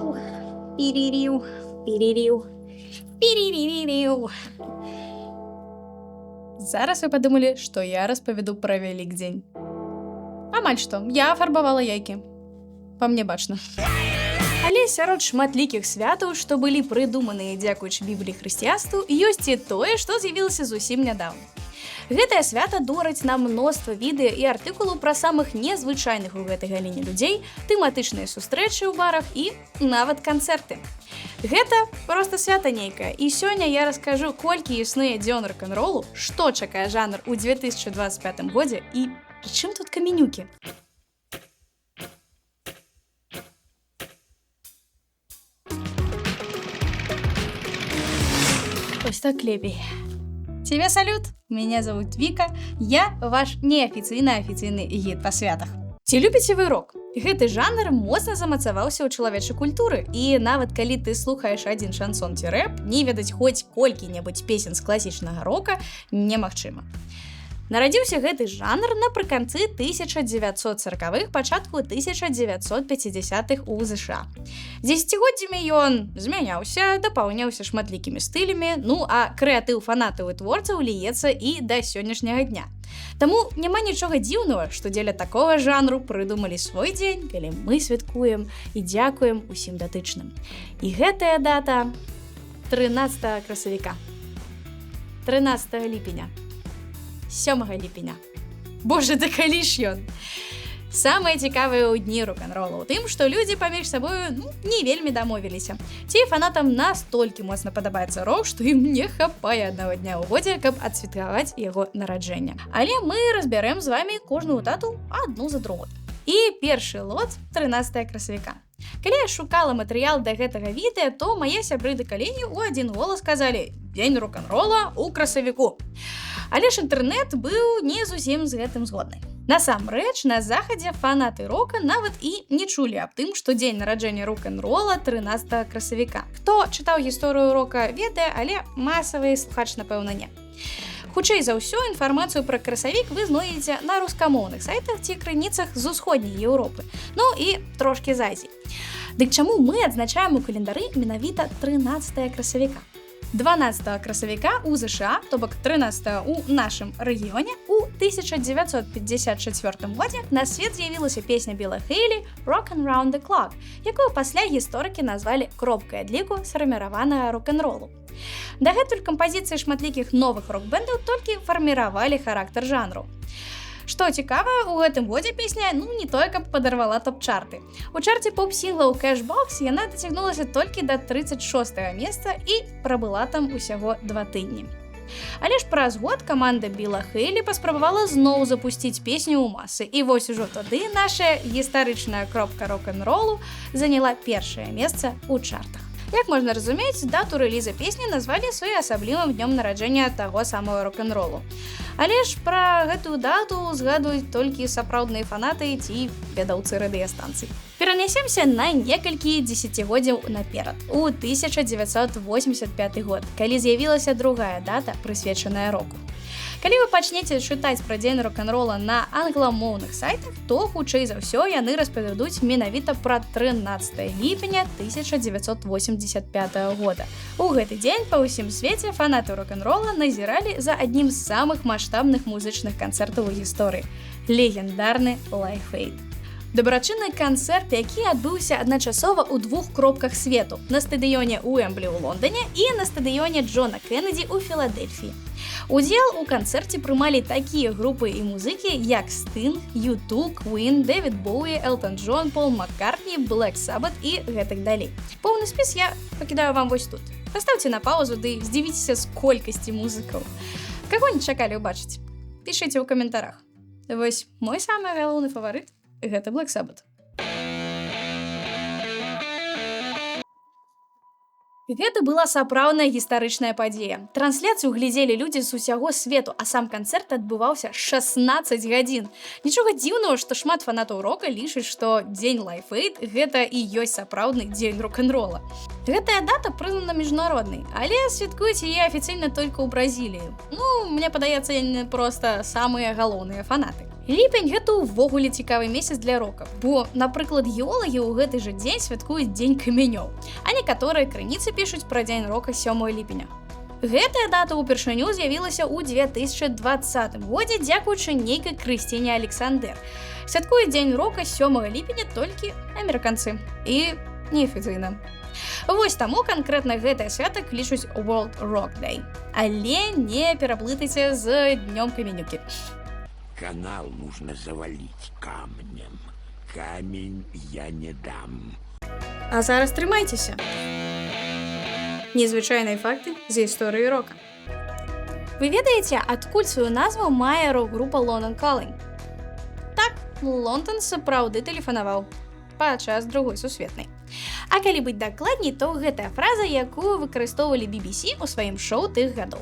Пиририл, пиририл, пиририл, пириририл. Зараз вы подумали, что я распавяду про Великдень. Амаль што, я фарбавала яйкі. Па мне бачна. Але сярод шматлікіх святаў, што былі прыдуманыя дзякуючы Бібліі хрысціянству, ёсць і тое, што з'явілася зусім нядаўна. Гэтае свята дораць нам мноства відэа і артыкулаў пра самых незвычайных у гэтай галіне людзей, тэматычныя сустрэчы ў барах і нават канцэрты. Гэта проста свята нейкае, і сёння я раскажу, колькі існуе дзён рок-н-ролу, што чакае жанр у 2025 годзе і пры чым тут каменюкі. Ось так лепей. Тебе салют, меня зовут Вика, я ваш неафіцыйны гід па святах. Ці любіце вы рок? Гэты жанр моцна замацаваўся ў чалавечай культуры, і нават калі ты слухаеш адзін шансон ці рэп, не ведаць хоць колькі-небудзь песен з класічнага рока немагчыма. Нарадзіўся гэты жанр напрыканцы 1940-х, пачатку 1950-х у ЗША. Дзесяцігоддзямі ён змяняўся, дапаўняўся шматлікімі стылямі, ну а крэатыў фанатаў і творцаў ліецца і да сённяшняга дня. Таму няма нічога дзіўнага, што дзеля такога жанру прыдумалі свой дзень, калі мы святкуем і дзякуем усім датычным. І гэтая дата 13 красавіка, 13 ліпеня, 7 ліпеня. Боже, да калі ж ён? Самае цікавае ў дні рок-н-рола ў тым, што людзі паміж сабою не вельмі дамовіліся. Ці фанатам настолькі моцна падабаецца рок, што ім не хапае аднаго дня ў годзе, каб адсвяткаваць яго нараджэнне. Але мы разбярэм з вамі кожную дату адну за другой. І першы лот 13 красавіка. Калі я шукала матэрыял да гэтага відэа, то мае сябры да калені ў адзін голас сказалі: «Дзень рок-н-рола ў красавіку». Але ж інтэрнэт быў не зусім з гэтым згодны. Насамрэч, на захадзе фанаты рока нават і не чулі аб тым, што дзень нараджэння рок-н-рола 13 красавіка. Хто чытаў гісторыю рока, ведае, але масавы слухач, напэўна, не. Хутчэй за ўсё, інфармацыю пра красавік вы знойдзеце на рускамоўных сайтах ці крыніцах з усходняй Еўропы, ну і трошкі з Азіі. Дык чаму мы адзначаем у календары менавіта 13 красавіка? 12 красавіка у ЗША, то бок 13 у нашым рэгіёне, у 1954 годзе на свет з'явілася песня Біла Хейлі «Rockin' Round the Clock», якую пасля гісторыкі назвалі кропкай адліку сфарміраванага рок-н-ролу. Дагэтуль кампазіцыі шматлікіх новых рок-бэндаў толькі фарміравалі характар жанру. Што цікава, у гэтым годзе песня не тое, каб падарвала топ-чарты. У чарце поп-сінглаў Cashbox яна дацягнулася толькі да 36-го месца і прабыла там усяго 2 тыдні. Але ж праз год каманда Біла Хейлі паспрабавала зноў запусціць песню ў масы, і вось ужо тады наша гістарычная кропка рок-н-ролу заняла першае месца ў чартах. Як можна разумець, дату рэліза песні назвалі своеасаблівым днём нараджэння таго самого рок-н-ролу. Але ж пра гэтую дату згадваюць толькі сапраўдныя фанаты ці ведаўцы радыёстанцый. Перанясемся на некалькі дзесяцігоддзяў наперад, у 1985 год, калі з'явілася другая дата, прысвечаная року. Калі вы пачнеце чытаць пра дзень рок-н-рола на англамоўных сайтах, то, хутчэй за ўсё, яны распавядуць менавіта пра 13 ліпеня 1985 года. У гэты дзень па ўсім свеце фанаты рок-н-рола назіралі за аднім з самых маштабных музычных канцэртаў у гісторыі – легендарны Live Aid. Дабрачынны канцэрт, які адбыўся адначасова ў 2 кропках свету – на стадыёне Уэмблі ў Лондоне і на стадыёне Джона Кеннеді ў Філадельфіі. Удзел у канцэрце прымалі такія групы і музыкі, як Стинг, U2, Queen, Дэвід Боуі, Элтон Джон, Пол Маккартні, Black Sabbath і гэтак далей. Поўны спіс я пакідаю вам вось тут. Паставце на паузу ды здзівіцеся з колькасці музыкаў. Каго не чакалі ўбачыць? Пішыце ў каментарах. Вось мой самы галоўны фаварыт – гэта Black Sabbath. Гэта была сапраўдная гістарычная падзея. Трансляцыю глядзелі людзі з усяго свету, а сам канцэрт адбываўся 16 гадзін. Нічога дзіўнага, што шмат фанатаў рока лічаць, што дзень Live Aid – гэта і ёсць сапраўдны дзень рок-н-рола. Гэтая дата прызнана міжнароднай, але святкуюць яе афіцыйна толькі ў Бразіліі. Мне падаецца, яны проста самыя галоўныя фанаты. Ліпень гэта ўвогуле цікавы месяц для рока, бо, напрыклад, геолагі ў гэты жа дзень святкуюць дзень камянёў, а некаторыя крыніцы пішуць пра дзень рока 7 ліпеня. Гэтая дата ўпершыню з'явілася ў 2020 годзе дзякуючы нейкай Крысціне Александр. Святкуюць дзень рока 7 ліпеня толькі амерыканцы і неафіцыйна. Вось таму канкрэтна гэтае свята клічуць World Rock Day. Але не пераплытайце з днём каменюкі. Канал нужно завалить камнем. Камень я не дам. А зараз трымайцеся. Незвычайныя факты з гісторыі рока. Вы ведаеце, адкуль сваю назву мае рок-група London Calling? Так, Лондон сапраўды тэлефанаваў падчас Другой сусветнай. А калі быць дакладней, то гэтая фраза, якую выкарыстоўвалі BBC у сваім шоу тых гадоў.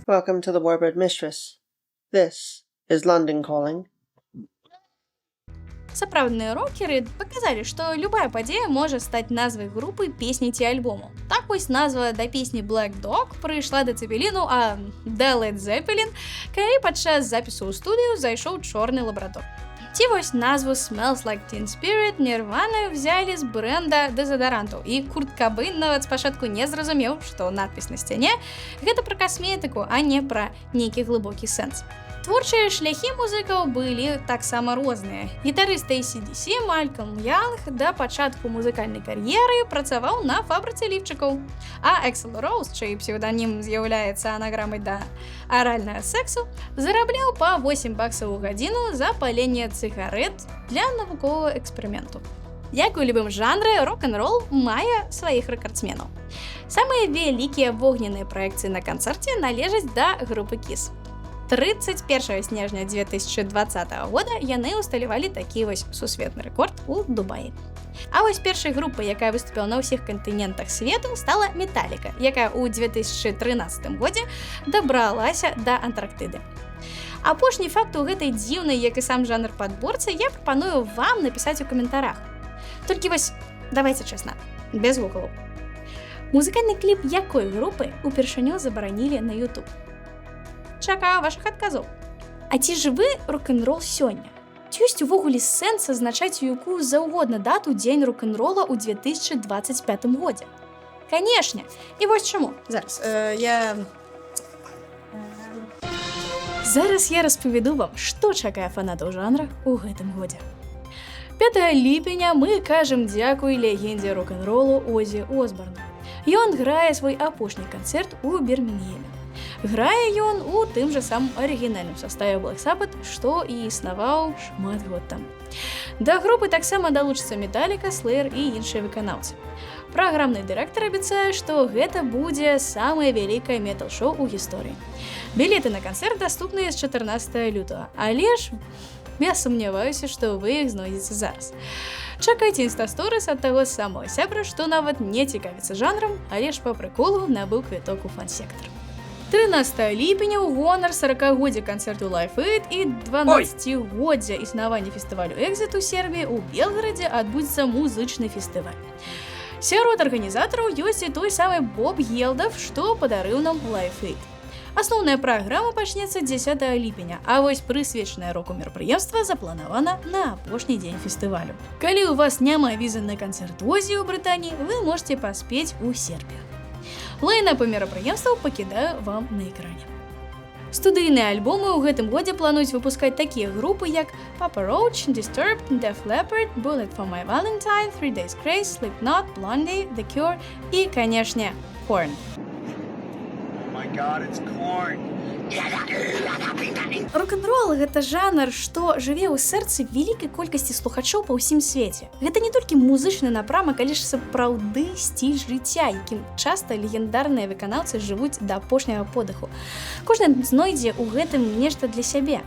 Welcome to the Warbird Mistress. This is London Calling. Сапраўдныя рокеры паказалі, што любая падзея можа стаць назвай групы, песні ці альбому. Так вось назва да песні Black Dog прыйшла да Цепеліну, а да Led Zeppelin, калі падчас запісу ў студыю зайшоў чорны лабрадор. Ці вось назву Smells Like Teen Spirit Nirvana взялі з бренда дэзадарантаў, і Курт Кабейн нават спачатку не зразумеў, што надпіс на сцяне гэта пра касметыку, а не пра нейкі глыбокі сэнс. Творчыя шляхі музыкаў былі таксама розныя. Гітарыст AC/DC Малькам Янг да пачатку музыкальнай кар'еры працаваў на фабрыцы ліфчыкаў, а Эксел Роуз, чый псевданім з'яўляецца анаграмай да аральнага сексу, зарабляў па $8 у гадзіну за паленне цыгарэт для навуковага эксперыменту. Як у любым жанры, рок-н-рол мае сваіх рэкардсменаў. Самыя вялікія вогненныя праекцыі на канцэрце належаць да групы Kiss. 31 снежня 2020 года яны усталявалі такі вось сусветны рэкорд у Дубаі. А вось першай групай, якая выступіла на ўсіх кантынентах свету, стала Металліка, якая ў 2013 годзе дабралася да Антарктыды. Апошні факт у гэтай дзіўнай, як і сам жанр падборцы, я прапаную вам напісаць у каментарах. Толькі вось, давайце чэсна, без гукалу. Музыкальны кліп якой групы упершыню забаранілі на YouTube? Чакаю вашых адказаў. А ці жывы рок-н-рол сёння? Ці ёсць увогуле сэнс азначаць у якую заўгодна дату дзень рок-н-рола ў 2025 годзе? Канешне! І вось чаму. Зараз я распавяду вам, што чакае фанатаў жанра ў гэтым годзе. 5 ліпеня мы кажам дзякуй легендзе рок-н-ролу Озі Осборну. Ён грае свой апошні канцэрт у Бірмінгеме. Грае ён у тым жа самым арыгінальным саставе Black Sabbath, што і існаваў шмат год таму. Да групы таксама далучыцца Металліка, Slayer і іншыя выканаўцы. Праграмны дырэктар абяцае, што гэта будзе самае вялікае метал-шоу ў гісторыі. Білеты на канцэрт даступныя з 14 лютага, але ж я сумняваюся, што вы іх знойдзеце зараз. Чакайце інстасторыс ад таго самого сябра, што нават не цікавіцца жанрам, але ж па прыколу набыў квіток у фан-сектар. 13 ліпеня ў гонар 40-годдзя канцэрту Live Aid і 12-годдзя існавання фестывалю Exit у Сербіі ў Белгарадзе адбудзецца музычны фестываль. Сярод арганізатараў ёсць і той самы Боб Гелдов, што падарыў нам Live Aid. Асноўная праграма пачнецца 10 ліпеня, а вось прысвечанае року мерапрыемства запланавана на апошні дзень фестывалю. Калі ў вас няма візы на канцэрт Озі ў Брытаніі, вы можете паспець у Сербію. Лайнап мерапрыемстваў пакідаю вам на экране. Студыйныя альбомы ў гэтым годзе плануюць выпускаць такія групы, як Papa Roach, Disturbed, Def Leppard, Bullet for My Valentine, 3 Days Grace, Slipknot, Blondie, The Cure і, канешне, Korn. Oh my God, it's Korn. Рок-н-рол – гэта жанр, што жыве ў сэрцы вялікай колькасці слухачоў па ўсім свеце. Гэта не толькі музычны напрамак, але ж сапраўды стіль жыцця, якім часта легендарныя выканаўцы жывуць да апошняга подыху. Кожны знойдзе ў гэтым нешта для сябе.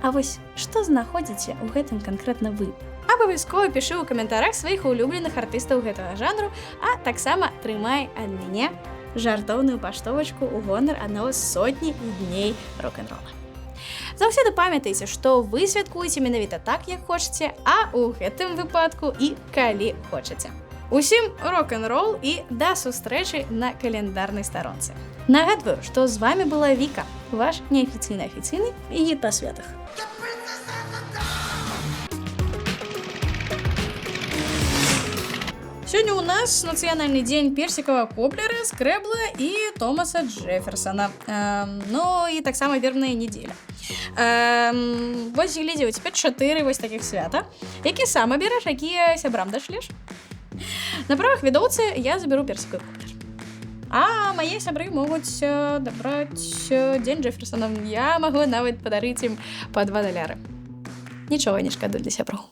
А вось што знаходзіце ў гэтым канкрэтна вы? Абавязкова пішы ў каментарах сваіх улюбленых артыстаў гэтага жанру, а таксама трымай ад мяне жартоўную паштовачку ў гонар аднаго з сотні дней рок-н-рола. Заўсёды памятайце, што вы святкуеце менавіта так, як хочаце, а ў гэтым выпадку і калі хочаце. Усім рок-н-рол і да сустрэчы на календарнай старонцы. Нагадваю, што з вами была Віка, ваш неафіцыйны гід па святах. Сёння ў нас нацыянальны дзень персікавага коблера, скрэбла і Томаса Джэферсона. Ну і таксама вербная нядзеля. Вось глядзі, у цябе 4 вось такіх свята. Які сам абераш, якія сябрам дашлеш? На правах відоўцы я заберу персікавы коблер. А мае сябры могуць дабраць дзень Джэферсона. Я магу нават падарыць ім па $2. Нічога не шкада для сяброў.